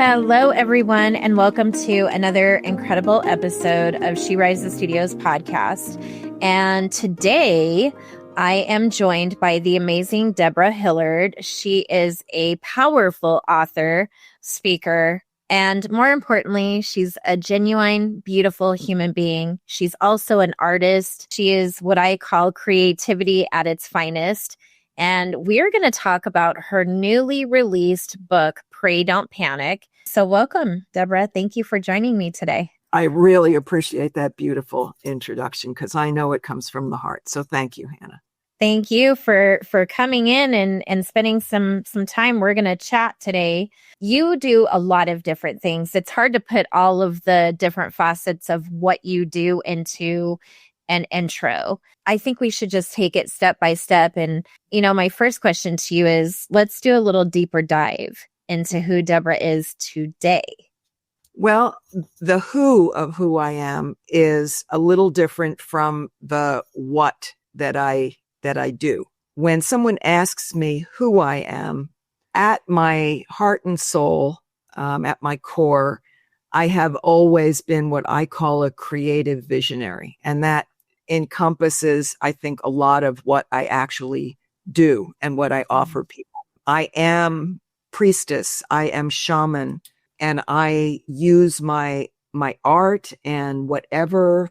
Hello, everyone, and welcome to another incredible episode of She Rises Studios podcast. And today I am joined by the amazing Deborah Hillard. She is a powerful author, speaker, and more importantly, she's a genuine, beautiful human being. She's also an artist. She is what I call creativity at its finest. And we're going to talk about her newly released book, Pray Don't Panic. So welcome, Deborah. Thank you for joining me today. I really appreciate that beautiful introduction because I know it comes from the heart. So thank you, Hannah. Thank you for coming in and spending some time. We're going to chat today. You do a lot of different things. It's hard to put all of the different facets of what you do into an intro. I think we should just take it step by step. And, my first question to you is, let's do a little deeper dive into who Deborah is today. Well, the who of who I am is a little different from the what that I do. When someone asks me who I am, at my heart and soul, at my core, I have always been what I call a creative visionary. And that encompasses, I think, a lot of what I actually do and what I offer people. I am priestess, I am shaman, and I use my art and whatever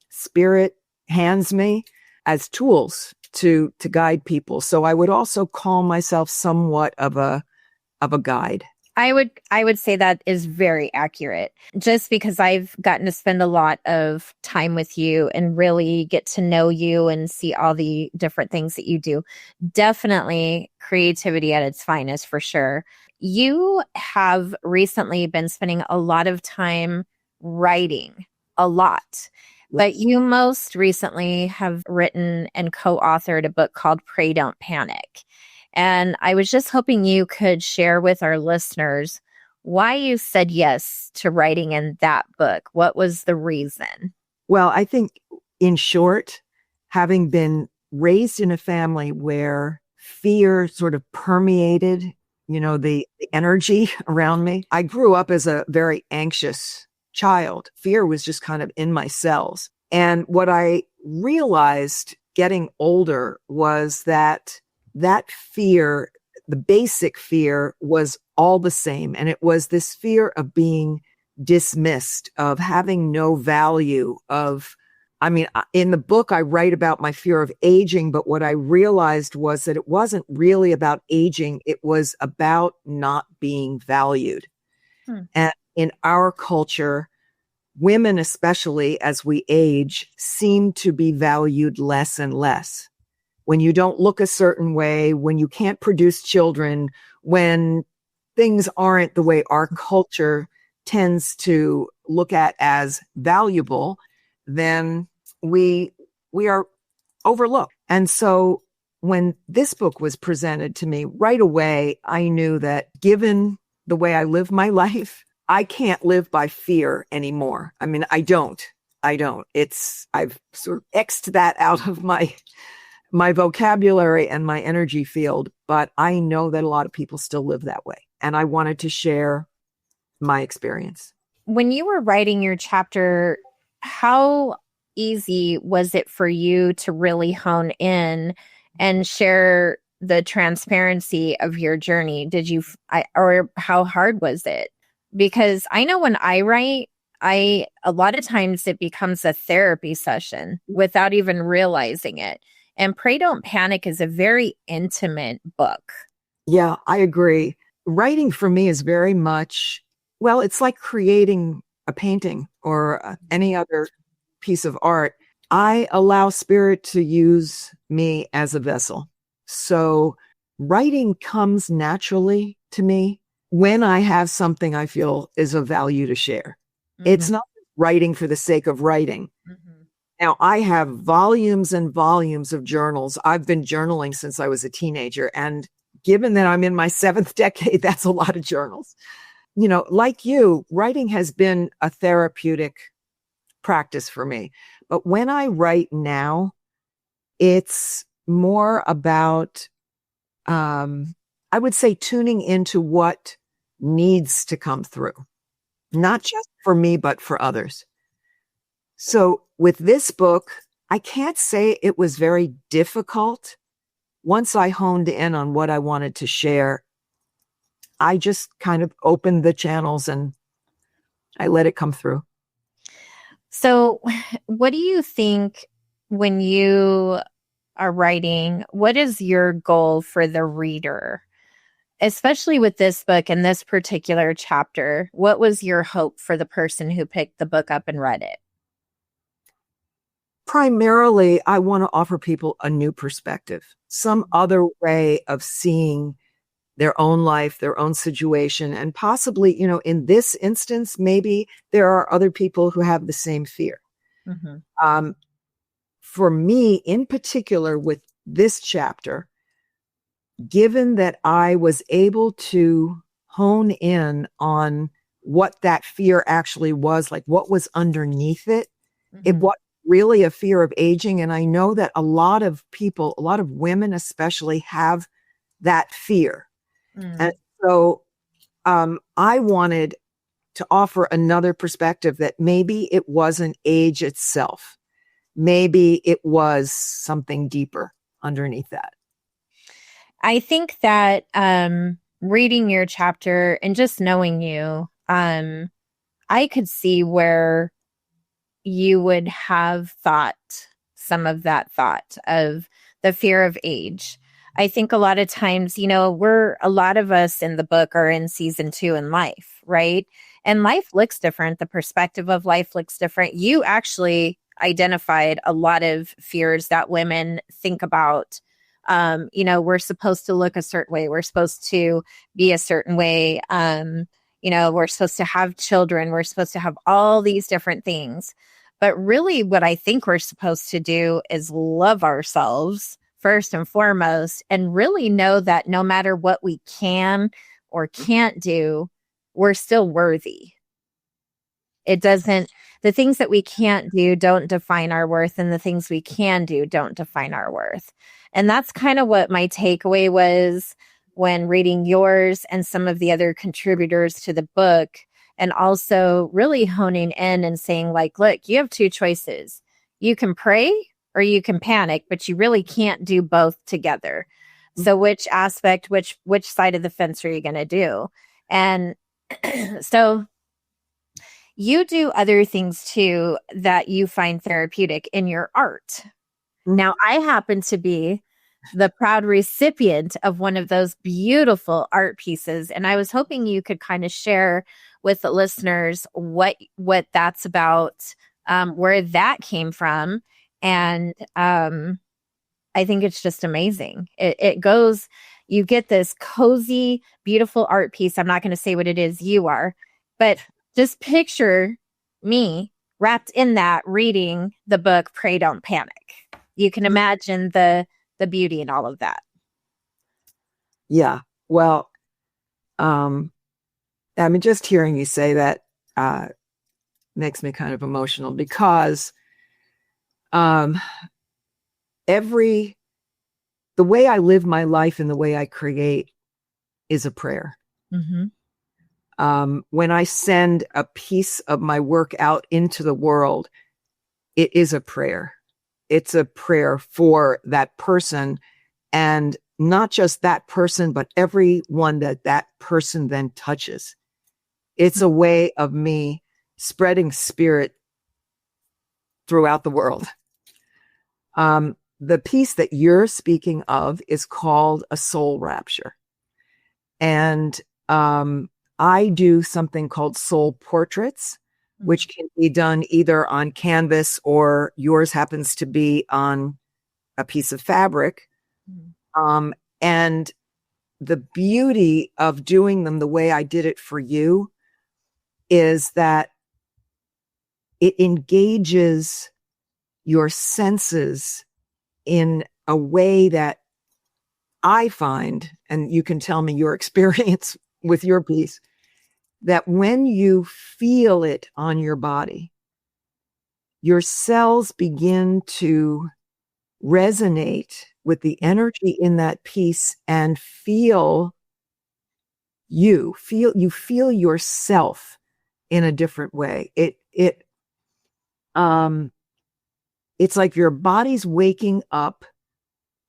spirit hands me as tools to guide people. So I would also call myself somewhat of a guide. I would say that is very accurate, just because I've gotten to spend a lot of time with you and really get to know you and see all the different things that you do. Definitely creativity at its finest, for sure. You have recently been spending a lot of time writing, a lot. But you most recently have written and co-authored a book called Pray Don't Panic. And I was just hoping you could share with our listeners why you said yes to writing in that book. What was the reason? Well, I think, in short, having been raised in a family where fear sort of permeated, the energy around me, I grew up as a very anxious child. Fear was just kind of in my cells. And what I realized getting older was that fear, the basic fear, was all the same. And it was this fear of being dismissed, of having no value, in the book, I write about my fear of aging, but what I realized was that it wasn't really about aging. It was about not being valued. And in our culture, women, especially as we age, seem to be valued less and less. When you don't look a certain way, when you can't produce children, when things aren't the way our culture tends to look at as valuable, then we are overlooked. And so when this book was presented to me right away, I knew that given the way I live my life, I can't live by fear anymore. I don't. I've sort of X'd that out of my vocabulary and my energy field, but I know that a lot of people still live that way. And I wanted to share my experience. When you were writing your chapter, how easy was it for you to really hone in and share the transparency of your journey? Or how hard was it? Because I know when I write, a lot of times it becomes a therapy session without even realizing it. And Pray Don't Panic is a very intimate book. Yeah, I agree. Writing for me is very much, it's like creating a painting or any other piece of art. I allow spirit to use me as a vessel. So writing comes naturally to me when I have something I feel is of value to share. Mm-hmm. It's not writing for the sake of writing. Mm-hmm. Now, I have volumes and volumes of journals. I've been journaling since I was a teenager. And given that I'm in my 7th decade, that's a lot of journals. Like you, writing has been a therapeutic practice for me. But when I write now, it's more about, I would say, tuning into what needs to come through, not just for me, but for others. So with this book, I can't say it was very difficult. Once I honed in on what I wanted to share, I just kind of opened the channels and I let it come through. So, what do you think when you are writing? What is your goal for the reader? Especially with this book and this particular chapter, what was your hope for the person who picked the book up and read it? Primarily, I want to offer people a new perspective, some other way of seeing their own life, their own situation, and possibly, in this instance, maybe there are other people who have the same fear. Mm-hmm. For me, in particular, with this chapter, given that I was able to hone in on what that fear actually was, like what was underneath it, Mm-hmm. it was really a fear of aging. And I know that a lot of people, a lot of women especially, have that fear. Mm. And so I wanted to offer another perspective that maybe it wasn't age itself. Maybe it was something deeper underneath that. I think that reading your chapter and just knowing you, I could see where you would have thought some of that thought of the fear of age. I think a lot of times, a lot of us in the book are in season 2 in life, right? And life looks different. The perspective of life looks different. You actually identified a lot of fears that women think about. We're supposed to look a certain way. We're supposed to be a certain way. We're supposed to have children. We're supposed to have all these different things. But really what I think we're supposed to do is love ourselves first and foremost, and really know that no matter what we can or can't do, we're still worthy. The things that we can't do don't define our worth, and the things we can do don't define our worth. And that's kind of what my takeaway was when reading yours and some of the other contributors to the book, and also really honing in and saying, like, look, you have 2 choices. You can pray or you can panic, but you really can't do both together. So which aspect, which side of the fence are you going to do? And so you do other things too that you find therapeutic in your art. Now, I happen to be the proud recipient of one of those beautiful art pieces, and I was hoping you could kind of share with the listeners what that's about, where that came from. And I think it's just amazing. You get this cozy, beautiful art piece. I'm not going to say what it is you are, but just picture me wrapped in that, reading the book, Pray Don't Panic. You can imagine the beauty in all of that. Yeah. Well, just hearing you say that makes me kind of emotional, because the way I live my life and the way I create is a prayer. Mm-hmm. When I send a piece of my work out into the world, it is a prayer. It's a prayer for that person, and not just that person, but everyone that person then touches. It's a way of me spreading spirit throughout the world. The piece that you're speaking of is called a soul rapture. And I do something called soul portraits, which can be done either on canvas, or yours happens to be on a piece of fabric. And the beauty of doing them the way I did it for you is that it engages your senses in a way that I find, and you can tell me your experience with your piece, that when you feel it on your body, your cells begin to resonate with the energy in that piece and feel you feel yourself in a different way. It's like your body's waking up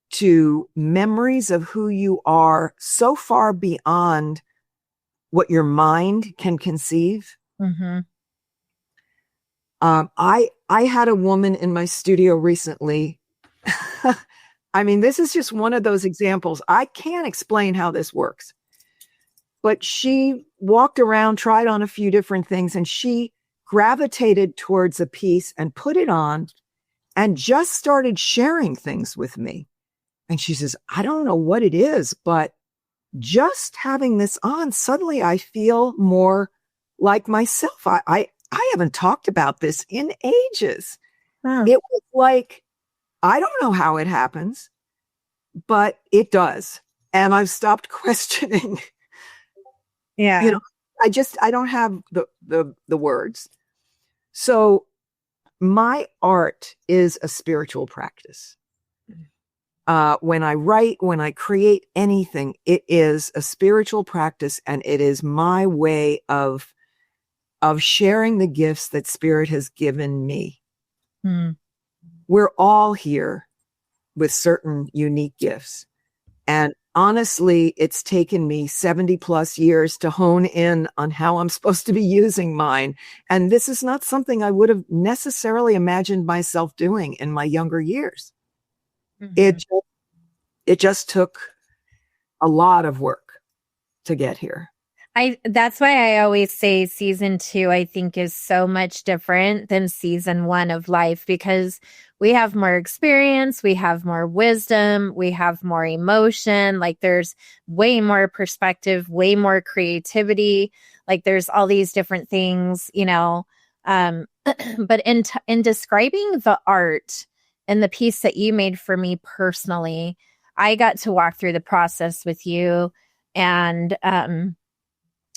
to memories of who you are so far beyond what your mind can conceive. Mm-hmm. I had a woman in my studio recently. I mean, this is just one of those examples. I can't explain how this works, but she walked around, tried on a few different things, and she gravitated towards a piece and put it on and just started sharing things with me. And she says, I don't know what it is, but just having this on, suddenly I feel more like myself. I haven't talked about this in ages. It was like, I don't know how it happens, but it does. And I've stopped questioning. Yeah. I don't have the words. So my art is a spiritual practice. When I write, when I create anything, it is a spiritual practice, and it is my way of sharing the gifts that Spirit has given me. We're all here with certain unique gifts. And honestly, it's taken me 70 plus years to hone in on how I'm supposed to be using mine. And this is not something I would have necessarily imagined myself doing in my younger years. Mm-hmm. It just took a lot of work to get here. That's why I always say season 2, I think, is so much different than season 1 of life, because we have more experience, we have more wisdom, we have more emotion. Like, there's way more perspective, way more creativity. Like, there's all these different things, but in describing the art and the piece that you made for me personally, I got to walk through the process with you, and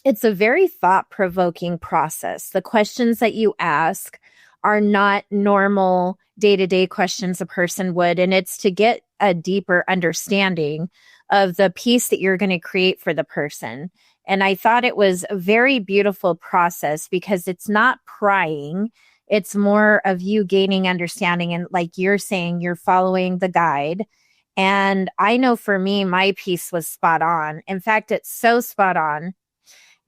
it's a very thought-provoking process. The questions that you ask are not normal day-to-day questions a person would, and it's to get a deeper understanding of the piece that you're going to create for the person. And I thought it was a very beautiful process, because it's not prying. It's more of you gaining understanding. And like you're saying, you're following the guide. And I know for me, my piece was spot on. In fact, it's so spot on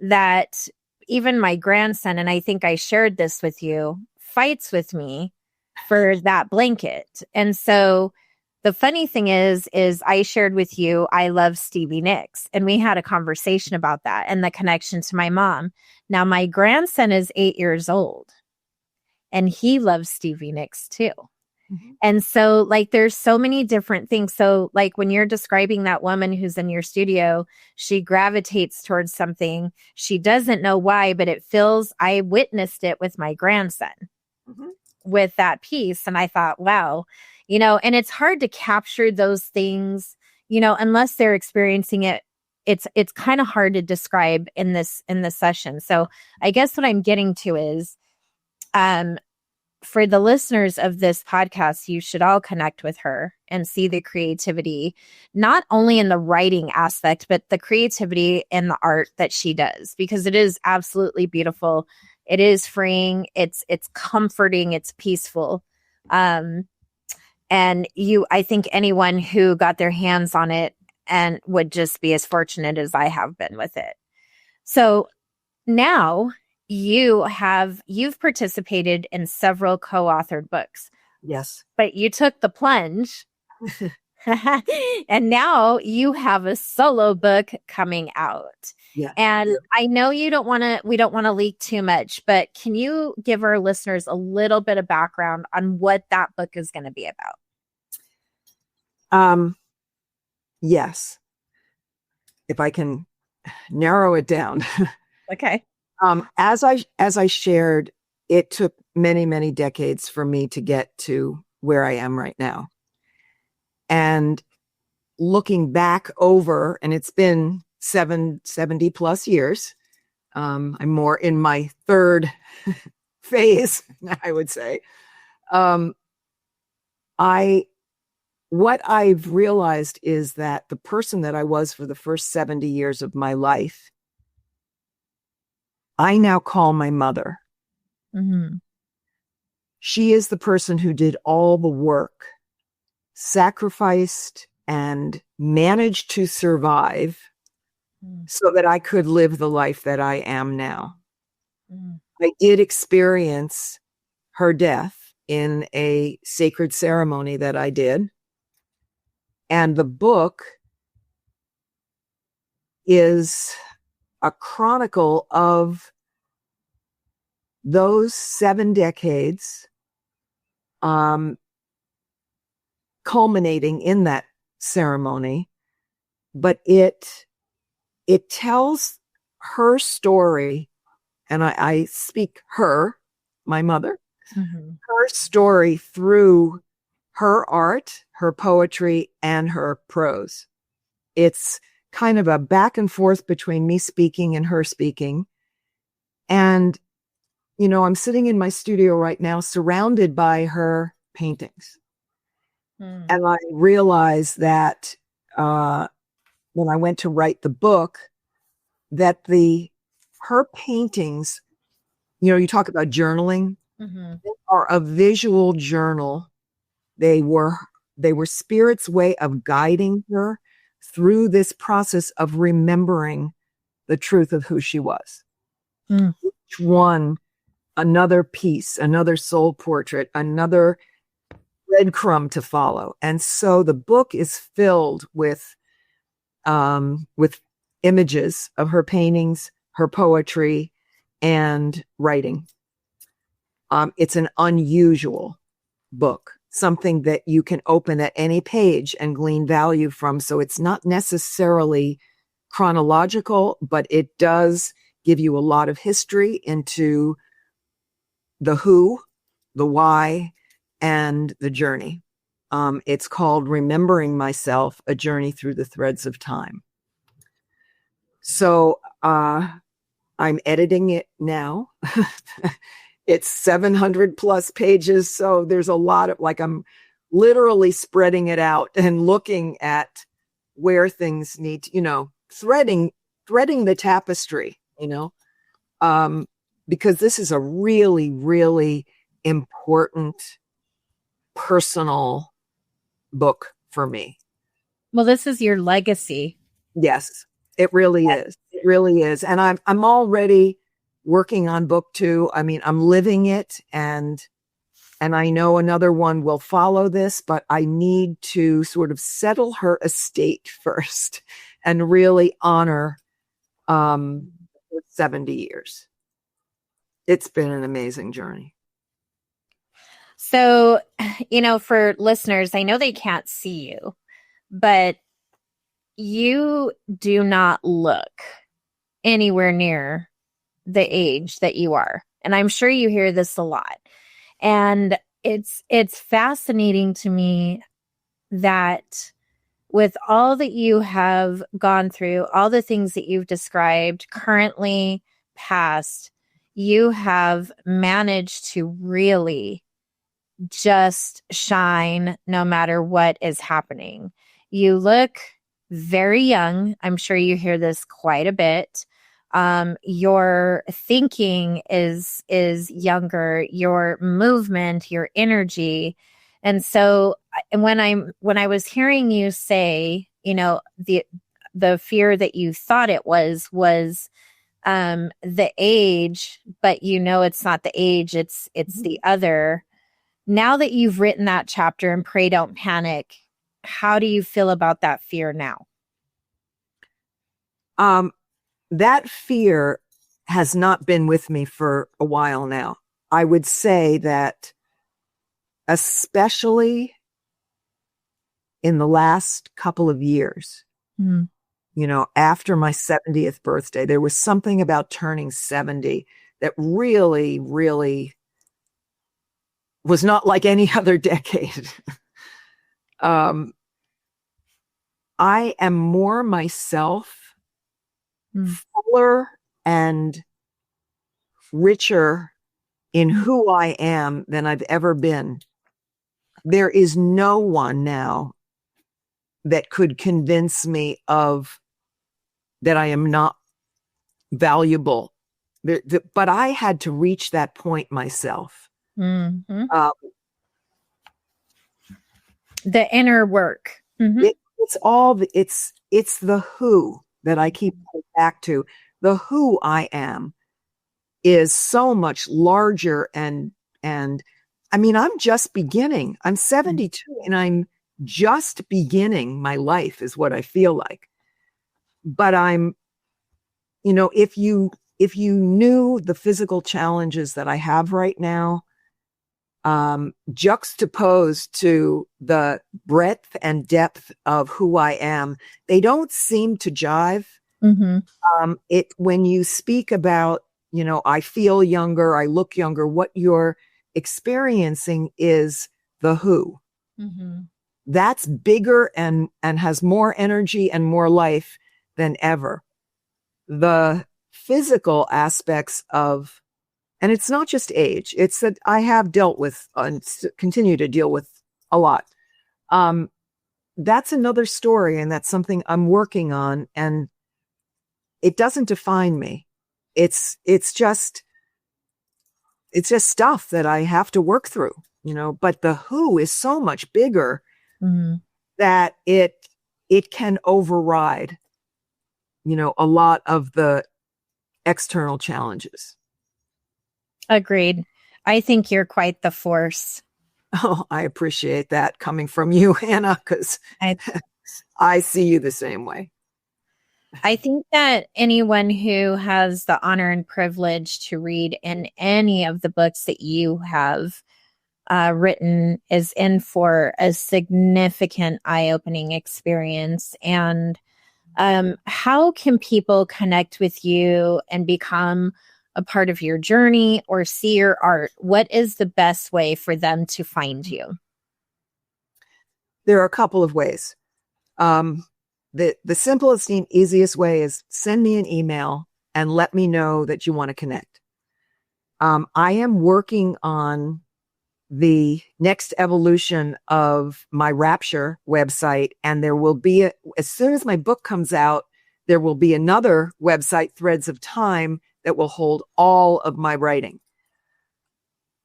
that even my grandson, and I think I shared this with you, fights with me for that blanket. And so the funny thing is I shared with you, I love Stevie Nicks, and we had a conversation about that and the connection to my mom. Now, my grandson is 8 years old, and he loves Stevie Nicks too. And so, like, there's so many different things. So, like, when you're describing that woman who's in your studio, she gravitates towards something. She doesn't know why, but it feels, I witnessed it with my grandson with that piece. And I thought, wow, and it's hard to capture those things, unless they're experiencing it. It's kind of hard to describe in this session. So I guess what I'm getting to is, for the listeners of this podcast, you should all connect with her and see the creativity, not only in the writing aspect, but the creativity in the art that she does, because it is absolutely beautiful. It is freeing. It's comforting. It's peaceful. And I think anyone who got their hands on it and would just be as fortunate as I have been with it. So now, you've participated in several co-authored books. Yes. But you took the plunge. And now you have a solo book coming out. Yeah. And I know we don't want to leak too much, but can you give our listeners a little bit of background on what that book is going to be about? Yes. If I can narrow it down. Okay. As I shared, it took many, many decades for me to get to where I am right now. And looking back over, and it's been 70 plus years, I'm more in my third phase, I would say. What I've realized is that the person that I was for the first 70 years of my life I now call my mother. Mm-hmm. She is the person who did all the work, sacrificed, and managed to survive so that I could live the life that I am now. Mm-hmm. I did experience her death in a sacred ceremony that I did. And the book is a chronicle of those 7 decades, culminating in that ceremony. But it tells her story, and I speak her, my mother, her story through her art, her poetry, and her prose. It's kind of a back and forth between me speaking and her speaking. And, I'm sitting in my studio right now surrounded by her paintings. Mm. And I realized that when I went to write the book, that her paintings, you talk about journaling, they are a visual journal. They were Spirit's way of guiding her through this process of remembering the truth of who she was. Mm. Each one, another piece, another soul portrait, another breadcrumb to follow. And so the book is filled with images of her paintings, her poetry, and writing. It's an unusual book, something that you can open at any page and glean value from. So it's not necessarily chronological, but it does give you a lot of history into the who, the why, and the journey. It's called Remembering Myself, A Journey Through the Threads of Time. So I'm editing it now. It's 700 plus pages. So there's a lot of, I'm literally spreading it out and looking at where things need to, threading the tapestry, because this is a really, really important personal book for me. Well, this is your legacy. Yes, it really is. It really is. And I'm already working on book 2. I mean, I'm living it, and I know another one will follow this, but I need to sort of settle her estate first and really honor 70 years. It's been an amazing journey. So, for listeners, I know they can't see you, but you do not look anywhere near the age that you are. And I'm sure you hear this a lot. And it's fascinating to me that with all that you have gone through, all the things that you've described, currently, past, you have managed to really just shine no matter what is happening. You look very young. I'm sure you hear this quite a bit. Your thinking is younger, your movement, your energy. And so when I was hearing you say, the fear that you thought it was the age, but it's not the age, it's the other. Now that you've written that chapter in Pray Don't Panic, how do you feel about that fear now? That fear has not been with me for a while now. I would say that especially in the last couple of years, after my 70th birthday, there was something about turning 70 that really, really was not like any other decade. I am more myself, fuller and richer in who I am than I've ever been. There is no one now that could convince me of that I am not valuable But I had to reach that point myself. Mm-hmm. The inner work. Mm-hmm. It's the who that I keep going back to. The who I am is so much larger and I mean, I'm just beginning. I'm 72 and I'm just beginning my life is what I feel like. But I'm, if you knew the physical challenges that I have right now, juxtaposed to the breadth and depth of who I am, they don't seem to jive. Mm-hmm. When you speak about, I feel younger, I look younger, what you're experiencing is the who. Mm-hmm. That's bigger and has more energy and more life than ever. The physical aspects of, and it's not just age, it's that I have dealt with and continue to deal with a lot. That's another story, and that's something I'm working on, and it doesn't define me. It's just stuff that I have to work through, but the who is so much bigger that it can override, a lot of the external challenges. Agreed. I think you're quite the force. Oh, I appreciate that coming from you, Hannah, because I see you the same way. I think that anyone who has the honor and privilege to read in any of the books that you have written is in for a significant eye-opening experience. And how can people connect with you and become a part of your journey or see your art? What is the best way for them to find you? There are a couple of ways. The simplest and easiest way is send me an email and let me know that you want to connect. I am working on the next evolution of my Wrapture website, and there will be, as soon as my book comes out, there will be another website, Threads of Time, that will hold all of my writing.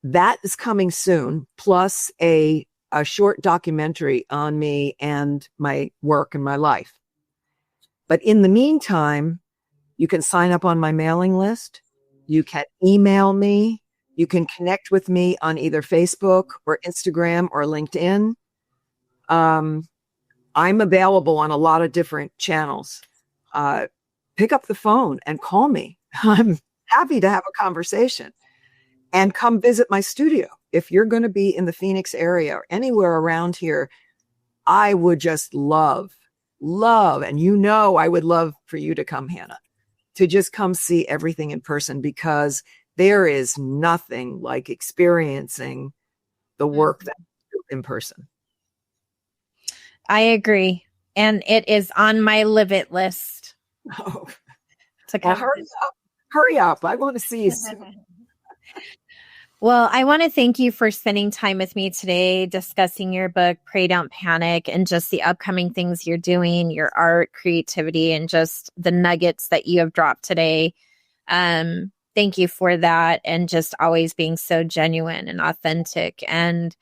That is coming soon, plus a short documentary on me and my work and my life. But in the meantime, you can sign up on my mailing list. You can email me. You can connect with me on either Facebook or Instagram or LinkedIn. I'm available on a lot of different channels. Pick up the phone and call me. I'm happy to have a conversation. And come visit my studio. If you're going to be in the Phoenix area or anywhere around here, I would just love, and I would love for you to come, Hannah, to just come see everything in person, because there is nothing like experiencing the work that you do in person. I agree. And it is on my live it list. Oh, hurry up. I want to see you soon. Well, I want to thank you for spending time with me today, discussing your book, Pray Don't Panic, and just the upcoming things you're doing, your art, creativity, and just the nuggets that you have dropped today. Thank you for that, and just always being so genuine and authentic. And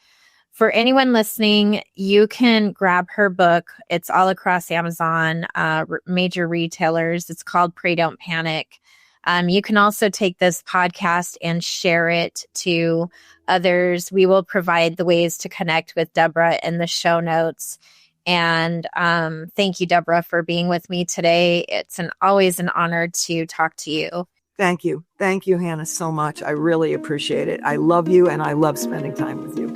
for anyone listening, you can grab her book. It's all across Amazon, major retailers. It's called Pray Don't Panic. You can also take this podcast and share it to others. We will provide the ways to connect with Deborah in the show notes. And thank you, Deborah, for being with me today. It's always an honor to talk to you. Thank you. Thank you, Hannah, so much. I really appreciate it. I love you, and I love spending time with you.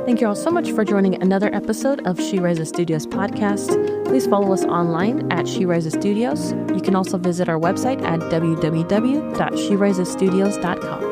Thank you all so much for joining another episode of She Rises Studios podcast. Please follow us online at She Rises Studios. You can also visit our website at www.sherisesstudios.com.